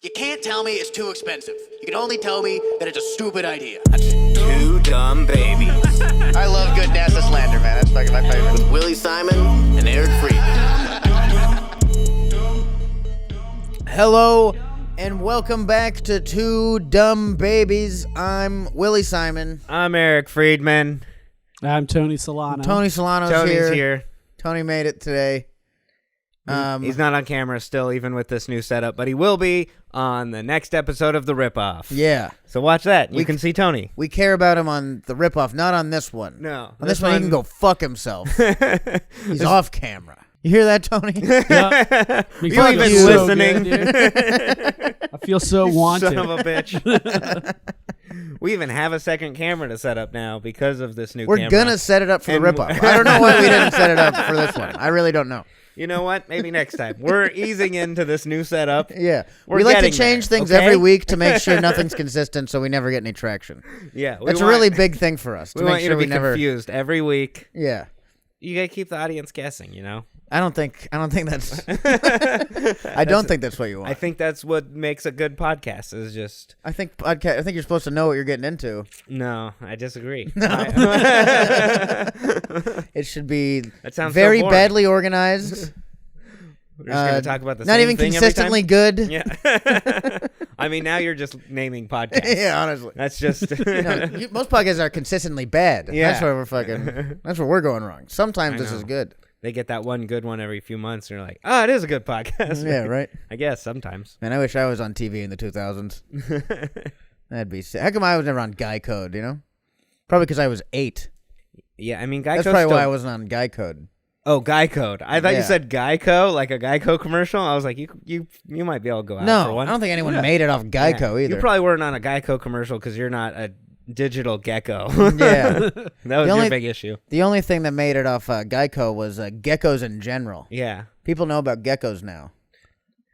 You can't tell me it's too expensive. You can only tell me that it's a stupid idea. Two dumb babies. I love good NASA slander, man. That's fucking my favorite. With Willie Simon and Eric Freedman. Hello and welcome back to Two Dumb Babies. I'm Willie Simon. I'm Eric Freedman. I'm Tony Solano. Tony Solano's Tony's here. Tony made it today. He's not on camera still, even with this new setup, but he will be on the next episode of The Ripoff. Yeah. So watch that. You can see Tony. We care about him on the ripoff, not on this one. No. On this one, he can go fuck himself. He's off camera. You hear that, Tony? Yeah. You even so listening. good, I feel so wanted. Son of a bitch. We even have a second camera to set up now because of this new camera. We're going to set it up for the ripoff. I don't know why we didn't set it up for this one. I really don't know. You know what? Maybe next time. We're easing into this new setup. Yeah. We're we like to getting change there, things okay? every week to make sure nothing's consistent so we never get any traction. Yeah. That's a really big thing for us. To We make want you sure to be we never confused every week. Yeah. You got to keep the audience guessing, you know? I don't think that's I don't think that's what you want. I think that's what makes a good podcast is just I think you're supposed to know what you're getting into. No, I disagree. It should be That sounds very so boring. badly organized. We're just going to talk about the not same even thing consistently every good. time? Yeah. I mean, now you're just naming podcasts. Yeah, honestly. That's just Most podcasts are consistently bad. Yeah. That's where that's where we're going wrong. Sometimes this know. is good. They get that one good one every few months and you're like, "Oh, it is a good podcast." Yeah, right. I guess sometimes. Man, I wish I was on TV in the 2000s. That'd be sick. How come I was never on Guy Code, you know? Probably because I was 8. Yeah, I mean, That's probably why I wasn't on Guy Code. Oh, Guy Code. I thought Yeah. you said Geico, like a Geico commercial. I was like, you might be able to go out for No, one. I don't think anyone made it off Geico either. You probably weren't on a Geico commercial because you're not a digital gecko. Yeah. That was your big issue. The only thing that made it off Geico was geckos in general. Yeah. People know about geckos now.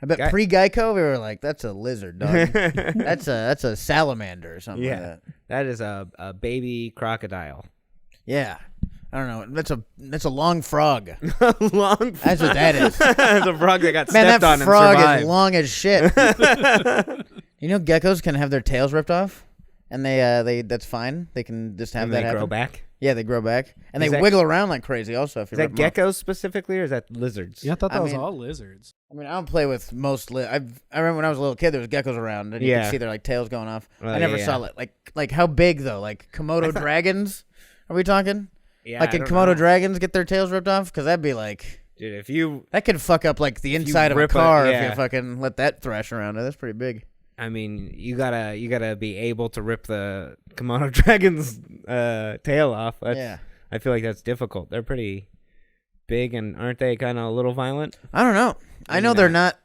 I bet pre-Geico, we were like, that's a lizard, dog. that's a salamander or something like that. That is a baby crocodile. Yeah. I don't know. That's a long frog. Long frog. That's what that is. That's a frog that got Man, stepped that on and frog survived. is long as shit. You know, geckos can have their tails ripped off, and they that's fine. They can just have And that they happen. grow back. Yeah, they grow back, and Is they that- wiggle around like crazy. Also, if you Is that rip 'em off. geckos specifically, or is that lizards? Yeah, I thought that was mean- all lizards. I mean, I don't play with most. I remember when I was a little kid, there was geckos around, and you Yeah. could see their like tails going off. Oh, I never yeah. saw it. Like how big though? Like Komodo dragons? Are we talking? Yeah, Like I can don't Komodo know. dragons get their tails ripped off? Because that'd be like Dude, if you, that could fuck up like the inside of a rip car if yeah. you fucking let that thrash around. That's pretty big. I mean, you gotta be able to rip the Komodo Dragon's tail off. Yeah. I feel like that's difficult. They're pretty big, and aren't they kind of a little violent? I don't know. I Maybe know they're not.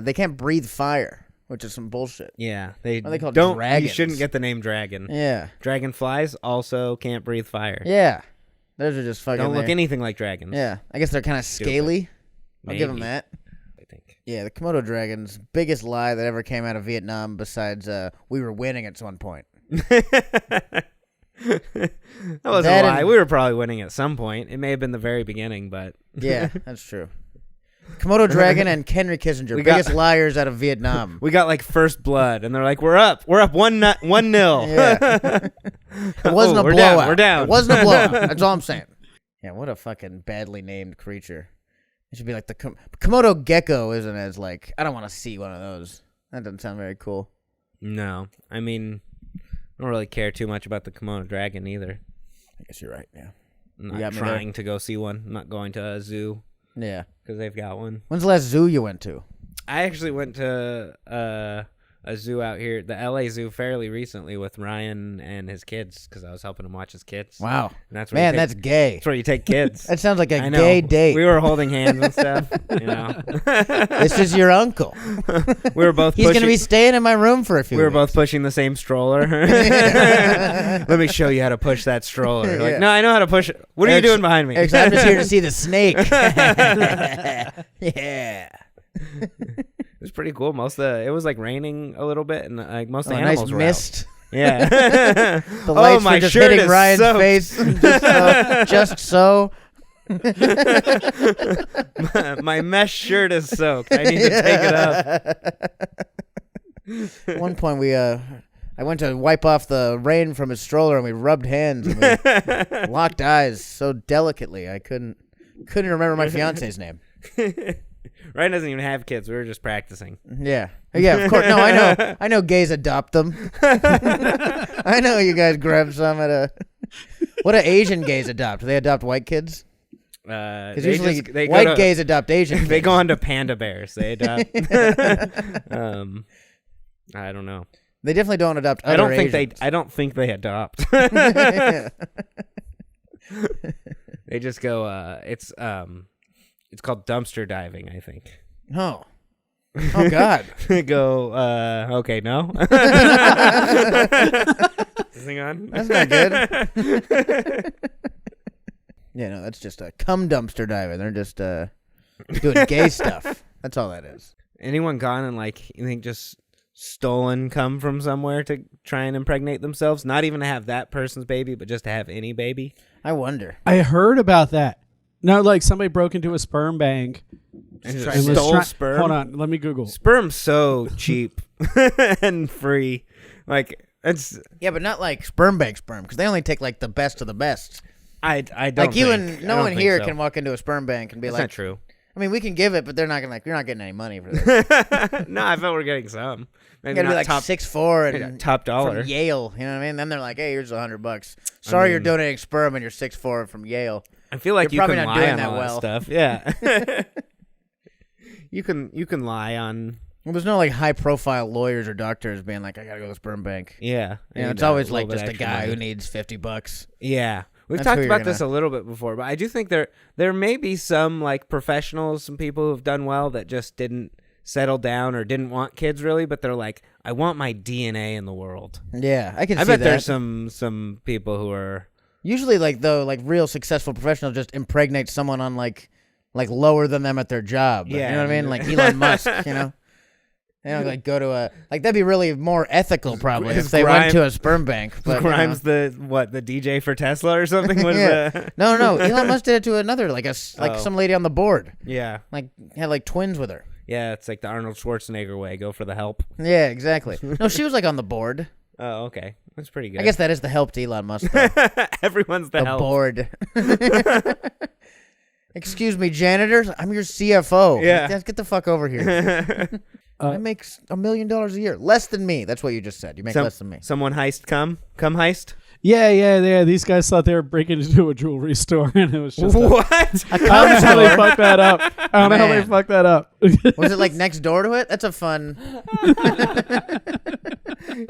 They can't breathe fire, which is some bullshit. Yeah, they Are they called don't. dragons? You shouldn't get the name dragon. Yeah. Dragonflies also can't breathe fire. Yeah. Those are just fucking. Don't look there. anything like dragons. Yeah. I guess they're kind of scaly. I'll give them Maybe. that. I think. Yeah, the Komodo Dragons, biggest lie that ever came out of Vietnam besides we were winning at one point. That wasn't That a lie. and- We were probably winning at some point. It may have been the very beginning, but Yeah, that's true. Komodo Dragon and Henry Kissinger, biggest liars out of Vietnam. we got like first blood, and they're like, "We're up 1-0." Yeah. It wasn't a we're blowout. down, we're down. It wasn't a blowout. That's all I'm saying. Yeah, what a fucking badly named creature. It should be like the Komodo gecko isn't as like, I don't want to see one of those. That doesn't sound very cool. No, I mean, I don't really care too much about the Komodo dragon either. I guess you're right, yeah. I'm You not got me trying to go see one. I'm not going to a zoo Yeah. because they've got one. When's the last zoo you went to? I actually went to a zoo out here, the LA Zoo, fairly recently with Ryan and his kids because I was helping him watch his kids. Wow. And that's where you Man, take, that's gay. that's where you take kids. That sounds like a I know. gay date. We were holding hands and stuff. You know, This is your uncle. we were both. He's going to be staying in my room for a few We were weeks. both pushing the same stroller. Let me show you how to push that stroller. Like, Yeah. no, I know how to push it. What are you doing behind me? Eric's, I'm just here to see the snake. Yeah. It was pretty cool. It was like raining a little bit, and like most of the A animals nice were mist. out. Yeah. The lights my were just shirt hitting is Ryan's soaked. face. Just so. My mesh shirt is soaked. I need to take it off. At one point, I went to wipe off the rain from his stroller, and we rubbed hands and we locked eyes so delicately. I couldn't remember my fiance's name. Ryan doesn't even have kids. We were just practicing. Yeah, of course. No, I know. Gays adopt them. I know you guys grab some at a. What do Asian gays adopt? Do they adopt white kids? Because usually white gays adopt Asian kids. They go on to panda bears. They adopt. I don't know. They definitely don't adopt other Asians. I don't think they adopt. They just go. It's called dumpster diving, I think. Oh God. They go. Okay, no. Hang on. That's not good. Yeah, no, that's just a cum dumpster diving. They're just doing gay stuff. That's all that is. Anyone gone and you think just stolen cum from somewhere to try and impregnate themselves? Not even to have that person's baby, but just to have any baby? I wonder. I heard about that. No, somebody broke into a sperm bank And and just stole sperm? Hold on, let me Google. Sperm's so cheap and free. It's... Yeah, but not like sperm bank sperm, because they only take the best of the best. I don't like you think, and no one here can walk into a sperm bank and be That's like, not true. I mean, we can give it, but they're not gonna you're not getting any money for this. No, I thought we're getting some. You Maybe gotta be not top 6'4" and top dollar. from Yale. You know what I mean? Then they're like, hey, here's $100. Sorry, you're donating sperm and you're 6'4" from Yale. I feel like You're you probably can not lie doing on that all well. that stuff. Yeah. You can lie on. Well, there's no high profile lawyers or doctors being like, I gotta go to the sperm bank. Yeah. It's always just a guy who needs $50. Yeah. We've That's talked who you're about this a little bit before, but I do think there may be some professionals, some people who've done well that just didn't settle down or didn't want kids really, but they're like, I want my DNA in the world. Yeah, I can see bet that. there's some people who are usually real successful professionals just impregnate someone on lower than them at their job. Yeah, You know what I mean? Like Elon Musk, you know? They don't go to a that'd be really more ethical probably if they went to a sperm bank. But Grimes the DJ for Tesla or something was yeah. No, Elon Musk did it to another some lady on the board. Yeah. Had twins with her. Yeah, it's like the Arnold Schwarzenegger way, go for the help. Yeah, exactly. No, she was on the board. Oh, okay. That's pretty good. I guess that is the help to Elon Musk though. Everyone's the help. Board. Excuse me, janitors. I'm your CFO. Yeah. Get the fuck over here. I make $1 million a year. Less than me. That's what you just said. You make less than me. Someone heist cum heist? Yeah. These guys thought they were breaking into a jewelry store, and it was just What? I don't know how they fucked that up. I don't know how they Man. fucked that up. Was it next door to it? That's a fun.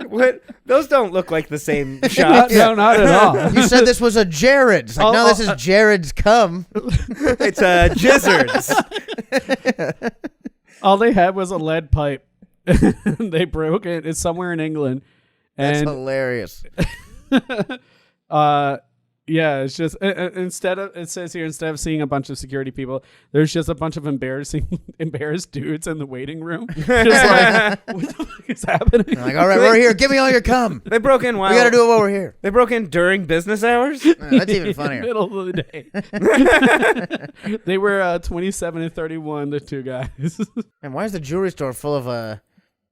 What? Those don't look like the same shop. No, not at all. You said this was a Jared's. No, this is Jared's cum. It's Jizzards. All they had was a lead pipe. They broke it. It's somewhere in England. That's And hilarious. yeah, it's just it says here, instead of seeing a bunch of security people, there's just a bunch of embarrassed dudes in the waiting room. Just what the fuck is happening? All right, we're here. Give me all your cum. They broke in while We got to do it while we're here. They broke in during business hours? That's even funnier. Middle of the day. They were 27 and 31, the two guys. And why is the jewelry store full of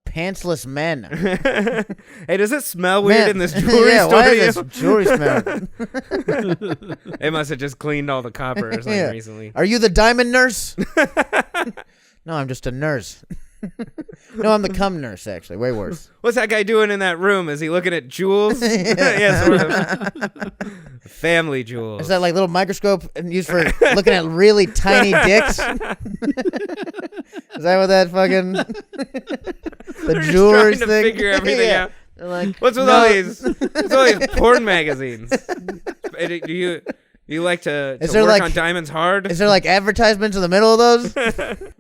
pantsless men? Hey, does it smell weird Man. in this jewelry yeah, store? why to is you? this jewelry smell? They must have just cleaned all the copper or something Yeah. recently. Are you the diamond nurse? No, I'm just a nurse. No, I'm the cum nurse, actually. Way worse. What's that guy doing in that room? Is he looking at jewels? Yeah, sort of. Family jewels. Is that little microscope used for looking at really tiny dicks? Is that what that fucking the jewelers trying to thing? figure everything Yeah. out. They're like, What's with all these? What's all these porn magazines? Do you like to Is there work on diamonds hard? Is there advertisements in the middle of those?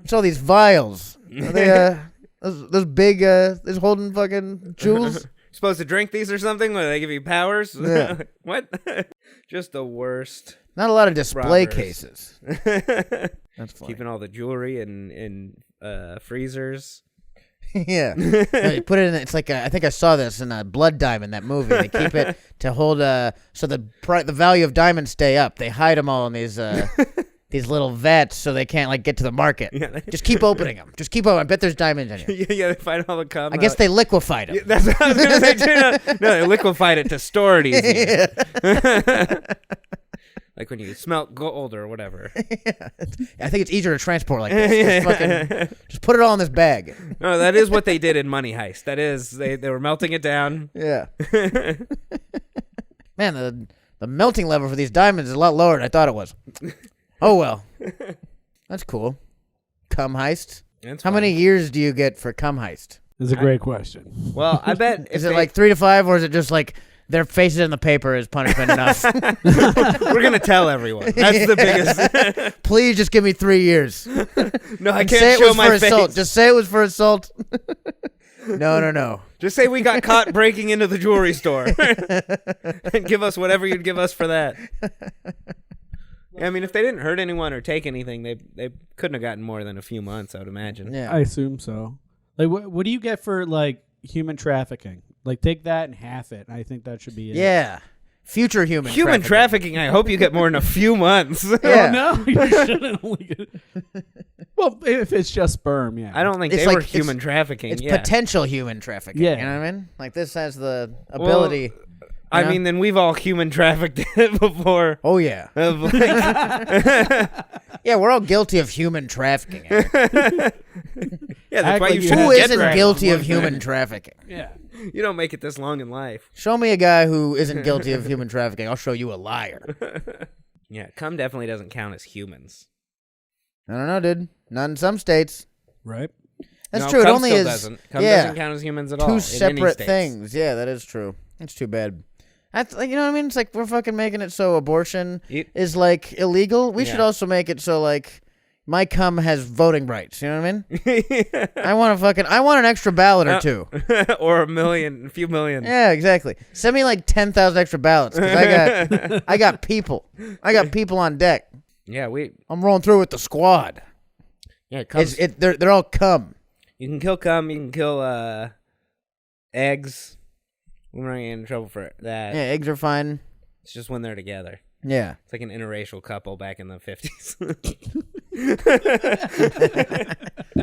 It's all these vials. Are they those big those holding fucking jewels? Supposed to drink these or something? Where they give you powers? Yeah. What? Just the worst. Not a lot of display Robbers. cases. That's funny. Keeping all the jewelry in freezers. Yeah. No, you put it in. It's I think I saw this in Blood Diamond, that movie. They keep it to hold so the value of diamonds stay up. They hide them all in these these little vets so they can't like get to the market. Yeah. Just keep opening them. Just keep opening. I bet there's diamonds in here. Yeah, they find all the cum. I guess they liquefied them. That's what I was gonna say too. No, they liquefied it to store it easier. Like when you smelt gold or whatever. I think it's easier to transport like this. Just put it all in this bag. No, that is what they did in Money Heist. That is, they were melting it down. Yeah. Man, the melting level for these diamonds is a lot lower than I thought it was. Oh well. That's cool. Cum heist. That's How fun. many years do you get for cum heist? It's a great question. Well, I bet Is it like 3 to 5, or is it just like their faces in the paper is punishment enough? we're gonna tell everyone. That's the biggest. Please just give me 3 years. No, I And can't say it show was my for face. assault. Just say it was for assault. No. Just say we got caught breaking into the jewelry store, and give us whatever you'd give us for that. Yeah, I mean, if they didn't hurt anyone or take anything, they couldn't have gotten more than a few months, I would imagine. Yeah. I assume so. Like, what do you get for like human trafficking? Like, take that and half it. I think that should be it. Yeah. Future human Human trafficking, I hope you get more than a few months. Yeah. No, you shouldn't only get. Well, if it's just sperm, yeah. I don't think It's they like- were human trafficking. It's yeah. potential human trafficking. Yeah. You know what I mean? Like this has the ability. I know? mean, then we've all human trafficked it before. Oh yeah. Of like, Yeah, we're all guilty of human trafficking. yeah, that's Act why like you you shouldn't Who get isn't pregnant. guilty of human trafficking? Yeah. You don't make it this long in life. Show me a guy who isn't guilty of human trafficking. I'll show you a liar. Yeah, cum definitely doesn't count as humans. I don't know, dude. Not in some states. Right. That's No, true. It cum only still is doesn't. Cum yeah, doesn't count as humans at all. two in any separate states. things. Yeah, that is true. That's too bad. That's like, you know what I mean? It's like we're fucking making it so abortion is like illegal. We should Yeah. also make it so like my cum has voting rights. You know what I mean? I want an extra ballot or two. Or a few million. Yeah, exactly. Send me like 10,000 extra ballots because I got people. I got people on deck. Yeah, I'm rolling through with the squad. yeah, cum's, They're all cum. you can kill cum, you can kill eggs. We're not getting in trouble for that. Yeah, eggs are fine. It's just when they're together. Yeah. It's like an interracial couple back in the 50s.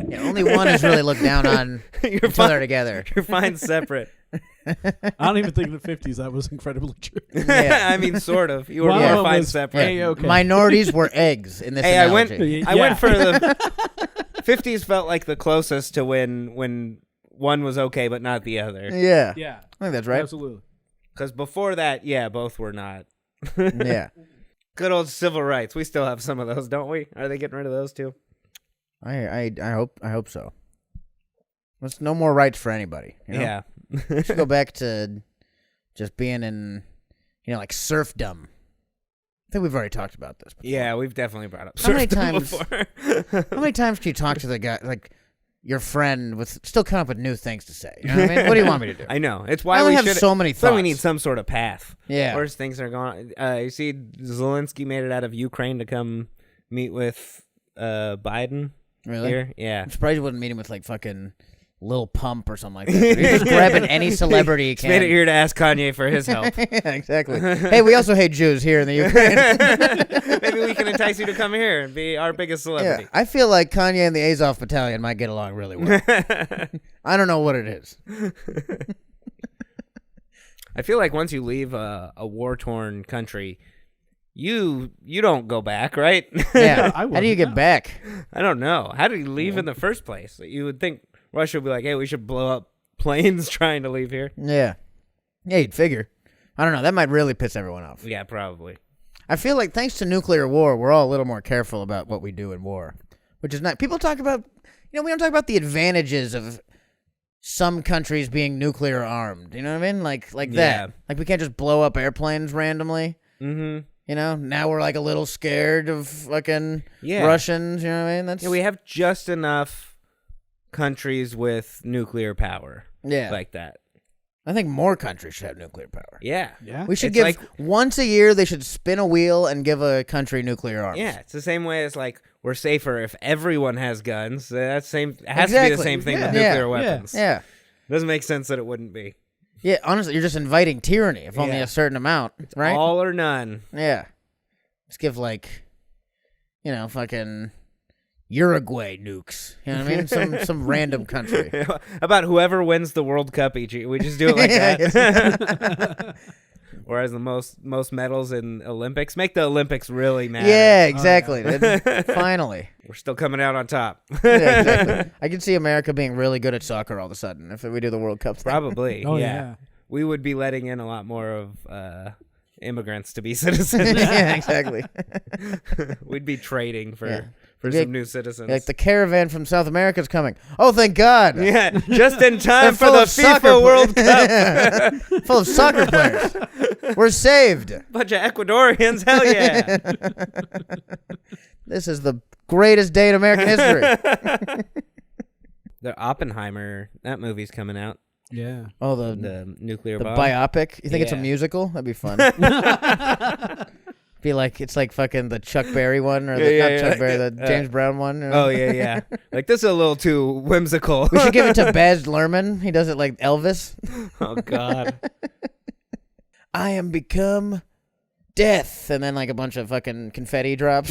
Yeah, only one is really looked down on You're until fine. they're together. You're fine separate. I don't even think in the 50s that was incredibly true. Yeah. I mean, sort of. You were One more of them fine was separate. A-okay. Minorities were eggs in this Hey, analogy. I went for the 50s felt like the closest to when one was okay but not the other. Yeah. Yeah. I think that's right. Absolutely. Because before that, yeah, both were not. Yeah. Good old civil rights. We still have some of those, don't we? Are they getting rid of those too? I hope so. There's no more rights for anybody. You know? Yeah. We should go back to just being in, like serfdom. I think we've already talked about this before. Yeah, we've definitely brought up How many serfdom times- before. How many times can you talk to the guy, like your friend, with still come up with new things to say? You know what I mean? What do you want me to do? I know. It's I why only we have should. so many That's why we thoughts. need some sort of path. Yeah. Where's things are going. You see, Zelensky made it out of Ukraine to come meet with Biden Really? here. Yeah. I'm surprised you wouldn't meet him with like fucking Lil Pump or something like that. He's just grabbing any celebrity he He's can. made it here to ask Kanye for his help. Yeah, exactly. Hey, we also hate Jews here in the Ukraine. Maybe we can entice you to come here and be our biggest Yeah, celebrity. I feel like Kanye and the Azov Battalion might get along really well. I don't know what it is. I feel like once you leave a war-torn country, you don't go back, right? Yeah. I How do you get wouldn't, no. back? I don't know. How did he leave in the first place? You would think Russia would be like, hey, we should blow up planes trying to leave here. Yeah. Yeah, you'd figure. I don't know. That might really piss everyone off. Yeah, probably. I feel like thanks to nuclear war, we're all a little more careful about what we do in war, which is not. People talk about, we don't talk about the advantages of some countries being nuclear armed. You know what I mean? Like Yeah. that. Like we can't just blow up airplanes randomly. Mm-hmm. You know, now we're like a little scared of fucking Yeah. Russians. You know what I mean? That's Yeah, we have just enough countries with nuclear power yeah. like that. I think more countries should have nuclear power. Yeah. Yeah. We should It's give like- once a year. They should spin a wheel and give a country nuclear arms. Yeah, it's the same way as like we're safer if everyone has guns. That's same. It has to be the Exactly. same thing with Yeah. nuclear Yeah. weapons. Yeah. Doesn't make sense that it wouldn't be. Yeah. Honestly, you're just inviting tyranny if only Yeah. a certain amount, right? All or none. Yeah. Let's give like fucking Uruguay nukes. You know what I mean? Some random country. About whoever wins the World Cup each year. We just do it like that. Whereas the most medals in Olympics make the Olympics really matter. Yeah, exactly. Finally. We're still coming out on top. Yeah, exactly. I can see America being really good at soccer all of a sudden if we do the World Cup thing. Probably. Oh, yeah. yeah. We would be letting in a lot more of immigrants to be citizens. Yeah, exactly. We'd be trading for Be some like- new citizens. Like the caravan from South America is coming. Oh, thank God. Yeah, just in They're time for full the of soccer FIFA World Cup. Full of soccer players. We're saved. Bunch of Ecuadorians, hell yeah. This is the greatest day in American history. The Oppenheimer, that movie's coming out. Yeah. Oh, the Nuclear the bomb. biopic. You think it's a Yeah. musical? That'd be fun. Be like it's like fucking the Chuck Berry one or Yeah, not Chuck Berry, the James Brown one. Oh, yeah. Like, this is a little too whimsical. We should give it to Baz Luhrmann. He does it like Elvis. Oh, God. I am become death, and then like a bunch of fucking confetti drops.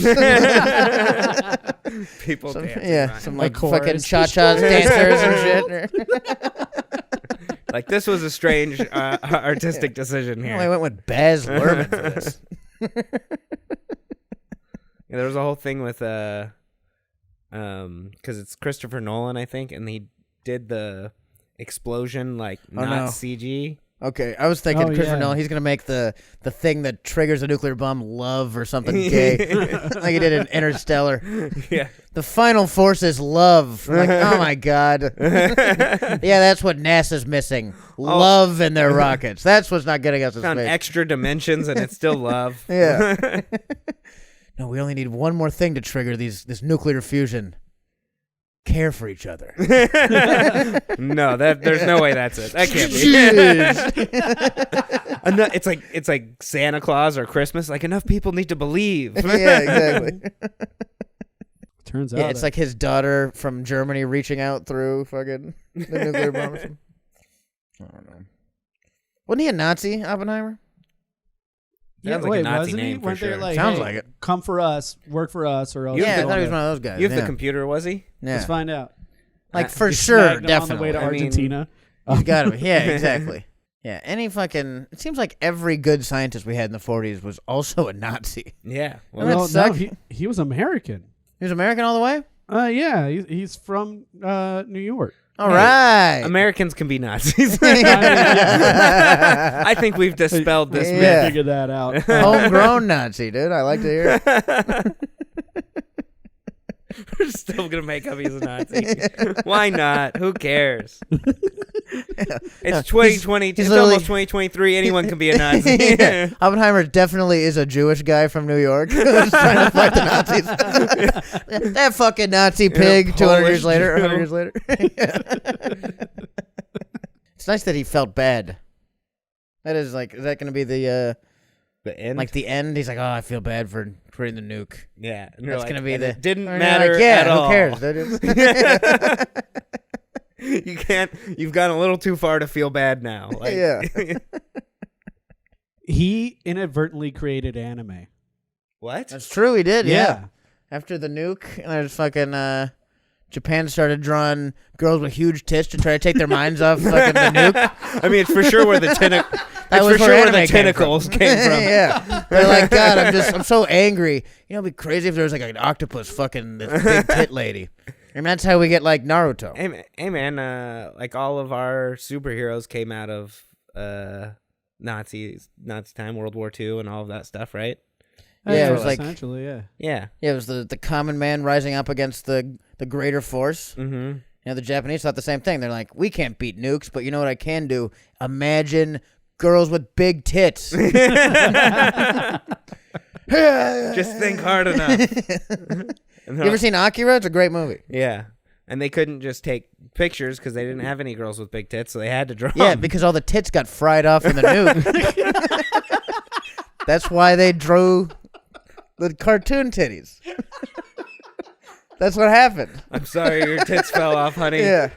People Some, dancing. yeah, right. some A like chorus. fucking cha-chas dancers and shit. Like, this was a strange artistic decision here. I went with Baz Luhrmann for this. Yeah, there was a whole thing with because it's Christopher Nolan, I think, and he did the explosion like not no. CG. Okay, I was thinking Oh, Christopher yeah. Nolan. He's gonna make the thing that triggers a nuclear bomb love or something gay, like he did in Interstellar. Yeah, The final force is love. Like, oh my god. Yeah, that's what NASA's missing. Love in their rockets. That's what's not getting us to found space. extra dimensions, and it's still love. Yeah. No, we only need one more thing to trigger this nuclear fusion. Care for each other. No, there's no way that's it. That can't be. It's like Santa Claus or Christmas. Like, enough people need to believe. Yeah, exactly. Turns out. Yeah, it's like his daughter from Germany reaching out through fucking the nuclear bomb. Or something. I don't know. Wasn't he a Nazi, Oppenheimer? Sounds like a Nazi wasn't name for Weren't they sure. like, Sounds hey, like it. Come for us, work for us, or else. Yeah, I we'll thought he was go. one of those guys. You have yeah. the computer, was he? Yeah. Let's find out. Like for He sure, snagged him definitely. on the way to I mean- Argentina. He's got to be. Yeah, exactly. Yeah, any fucking. It seems like every good scientist we had in the 40s was also a Nazi. Yeah. Well, Well, that No, suck. he was American. He was American all the way. Yeah, he's from New York. All right. Americans can be Nazis. Yeah. I think we've dispelled this Yeah. myth. Figured that out. Homegrown Nazi, dude. I like to hear it. We're still gonna make up he's a Nazi. Why not? Who cares? It's 2020. he's It's literally- almost 2023. Anyone can be a Nazi. Yeah. Oppenheimer definitely is a Jewish guy from New York who's trying to fight the Nazis. That fucking Nazi pig 200 years Polish later. Jew. 100 years later. It's nice that he felt bad. Is that going to be the end. like the end? He's like, oh, I feel bad for creating the nuke. Yeah, and That's like, going to be and the. It didn't and you're matter like, yeah, at who all. cares? Dude? You can't. You've gone a little too far to feel bad now. Like, Yeah. He inadvertently created anime. What? That's true. He did. Yeah. Yeah. After the nuke, there's fucking. Japan started drawing girls with huge tits to try to take their minds off fucking the nuke. I mean, it's for sure where the That was where anime came tentacles from. came from. Yeah, they're like, God, I'm so angry. You know, it'd be crazy if there was like an octopus fucking this big tit lady. And that's how we get like Naruto. Hey man, like all of our superheroes came out of Nazi time, World War II, and all of that stuff, right? Yeah, it was like essentially, yeah. Yeah. it was the common man rising up against the greater force. Mm-hmm. You know, the Japanese thought the same thing. They're like, we can't beat nukes, but you know what I can do? Imagine girls with big tits. Just think hard enough. You ever seen Akira? It's a great movie. Yeah. And they couldn't just take pictures because they didn't have any girls with big tits, so they had to draw. Yeah, them. because all the tits got fried off in the nuke. That's why they drew the cartoon titties. That's what happened. I'm sorry your tits fell off, honey. Yeah.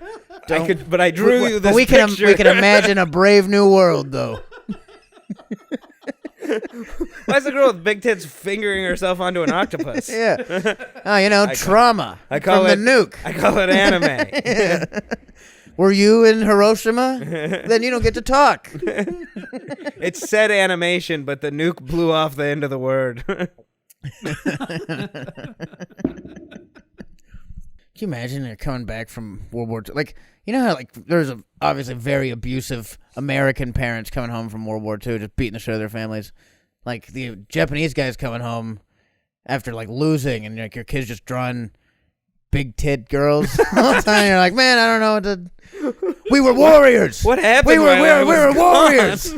But I drew you this But we can picture. we can imagine a brave new world, though. Why is the girl with big tits fingering herself onto an octopus? Yeah. Oh, trauma I call from it the nuke. I call it anime. Were you in Hiroshima? Then you don't get to talk. It said animation, but the nuke blew off the end of the word. Can you imagine they're coming back from World War II? Like, you know how there's obviously very abusive American parents coming home from World War II, just beating the shit out of their families. Like the Japanese guys coming home after losing, and your kid's just drawing big tit girls all the time. You're like, man, I don't know what to. We were warriors. What happened? We were warriors.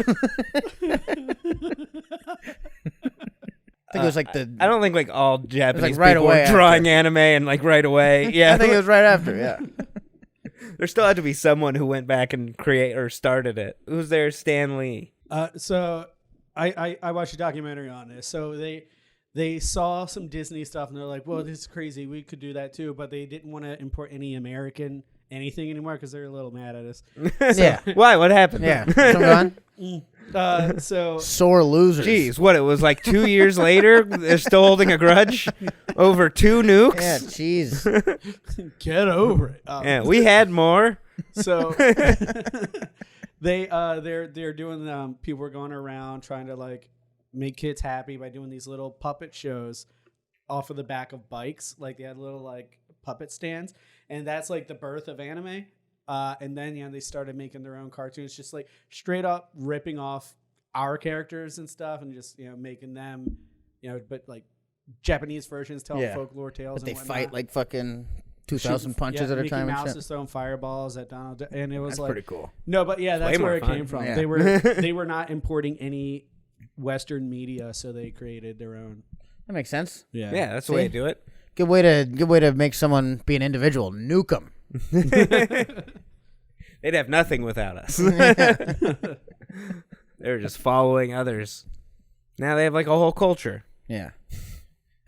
I think it was I don't think all Japanese right people away were drawing anime and right away. Yeah, I think it was right after. Yeah. There still had to be someone who went back and started it. Who's there? Stan Lee. So I watched a documentary on this. So they saw some Disney stuff and they're like, well, this is crazy. We could do that too. But they didn't want to import any American anything anymore because they're a little mad at us. Yeah. Why? What happened? Yeah. Come on. So Sore losers. Jeez, what? It was 2 years later. They're still holding a grudge over 2 nukes. Yeah. Jeez. get over it. Yeah, we had more. So they're doing people were going around trying to make kids happy by doing these little puppet shows off of the back of bikes. They had little puppet stands, and that's the birth of anime. And then they started making their own cartoons, just straight up ripping off our characters and stuff, and just making them but Japanese versions telling folklore tales. But they and whatnot. fight fucking 2,000 punches at a Mickey time Mouse and shit. is throwing fireballs at Donald, and it was That's pretty cool. No, but yeah, that's way where more it came fun. from. Yeah. They were not importing any Western media, so they created their own. That makes sense. Yeah, that's the way to do it. Good way to make someone be an individual. Nuke them. They'd have nothing without us. They're just following others. Now they have a whole culture. Yeah.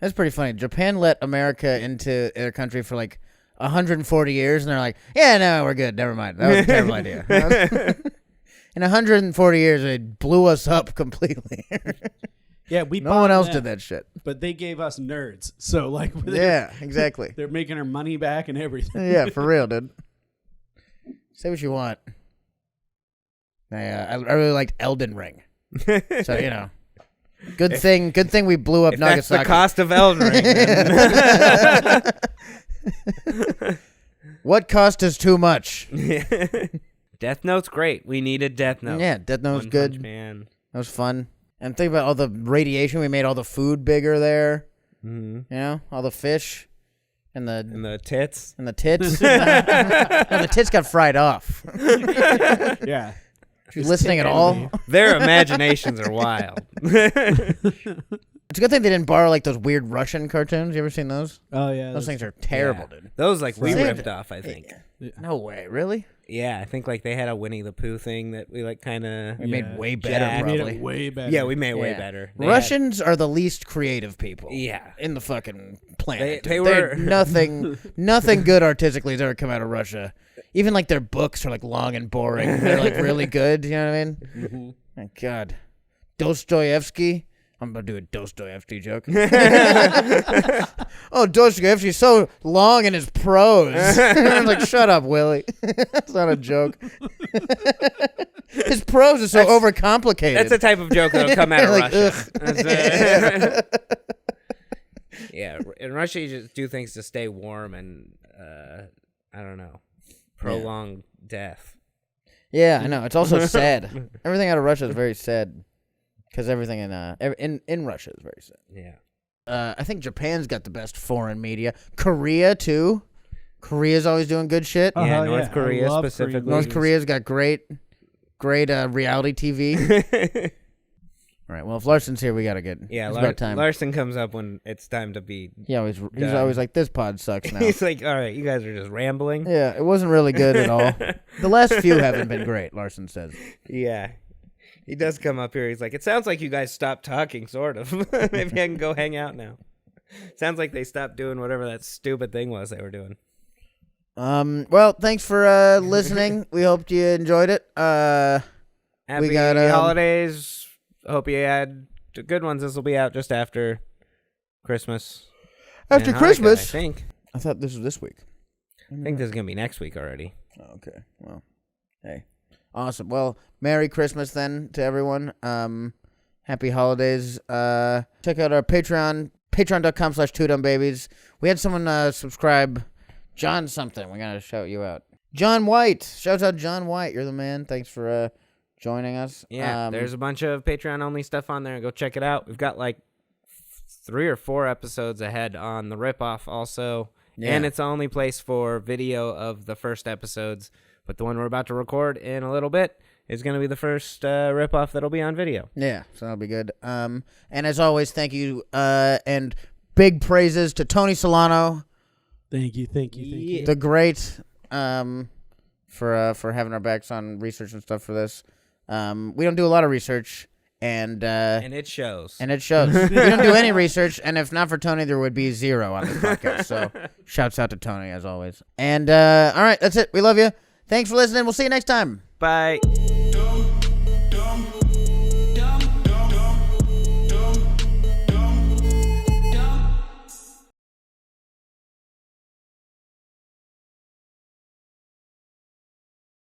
That's pretty funny. Japan let America into their country for 140 years, and they're like, yeah, no, we're good. Never mind. That was a terrible idea. In 140 years, they blew us up completely. Yeah, we. No one else did that shit. But they gave us nerds. So yeah, exactly. They're making our money back and everything. Yeah, for real, dude. Say what you want. I really liked Elden Ring. So good thing we blew up If Nagasaki. that's the cost of Elden Ring. Then. What cost us too much? Death Note's great. We needed Death Note. Yeah, Death Note was One good. Punch Man. That was fun. And think about all the radiation. We made all the food bigger there. Mm-hmm. All the fish and the tits. and the tits. No, the tits got fried off. Yeah. You listening at all? Their imaginations are wild. It's a good thing they didn't borrow those weird Russian cartoons. You ever seen those? Oh yeah. Those things are terrible, Yeah. dude. Those we Right. ripped off, I think. No way, really? Yeah, I think they had a Winnie the Pooh thing that we kind of We made way better, Jack. made probably. it way better. Yeah, we made it way Yeah. better. They Russians are the least creative people. Yeah. In the fucking planet. They dude. were- nothing good artistically has ever come out of Russia. Even their books are long and boring. They're really good. You know what I mean? Mm-hmm. My God, Dostoevsky. I'm gonna do a Dostoevsky joke. Oh, Dostoevsky's so long in his prose. I'm shut up, Willie. That's not a joke. His prose is so overcomplicated. That's the type of joke that'll come out of Russia. Ugh. Yeah, in Russia you just do things to stay warm and I don't know, prolong death. Yeah, I know. It's also sad. Everything out of Russia is very sad because everything in Russia is very sad. Yeah. I think Japan's got the best foreign media. Korea too. Korea's always doing good shit. Yeah, Oh, North yeah. Korea I love specifically. Korean North movies. Korea's got great reality TV. All right. Well, if Larson's here, we gotta get. Yeah, it's about time. Larson comes up when it's time to be. He's always like, this pod sucks now. He's like, all right, you guys are just rambling. Yeah, it wasn't really good at all. The last few haven't been great. Larson says. Yeah. He does come up here. He's like, it sounds like you guys stopped talking, sort of. Maybe I can go hang out now. Sounds like they stopped doing whatever that stupid thing was they were doing. Well, thanks for listening. We hope you enjoyed it. Happy got, holidays. Hope you had good ones. This will be out just after Christmas. After and Hanukkah, Christmas? I think. I thought this was this week. I think this is gonna be next week already. Oh, okay. Well, hey. Awesome. Well, Merry Christmas then to everyone. Happy holidays. Check out our Patreon, patreon.com/2dumbbabies. We had someone subscribe. John something. We got to shout you out. John White. Shouts out John White. You're the man. Thanks for joining us. Yeah, there's a bunch of Patreon-only stuff on there. Go check it out. We've got like 3 or 4 episodes ahead on the ripoff also. Yeah. And it's the only place for video of the first episodes. But the one we're about to record in a little bit is going to be the first ripoff that'll be on video. Yeah, so that'll be good. And as always, thank you and big praises to Tony Solano, Thank you. the great, for having our backs on research and stuff for this. We don't do a lot of research, and it shows. And it shows. We don't do any research, and if not for Tony, there would be 0 on this podcast. So, shouts out to Tony as always. And all right, that's it. We love you. Thanks for listening. We'll see you next time. Bye.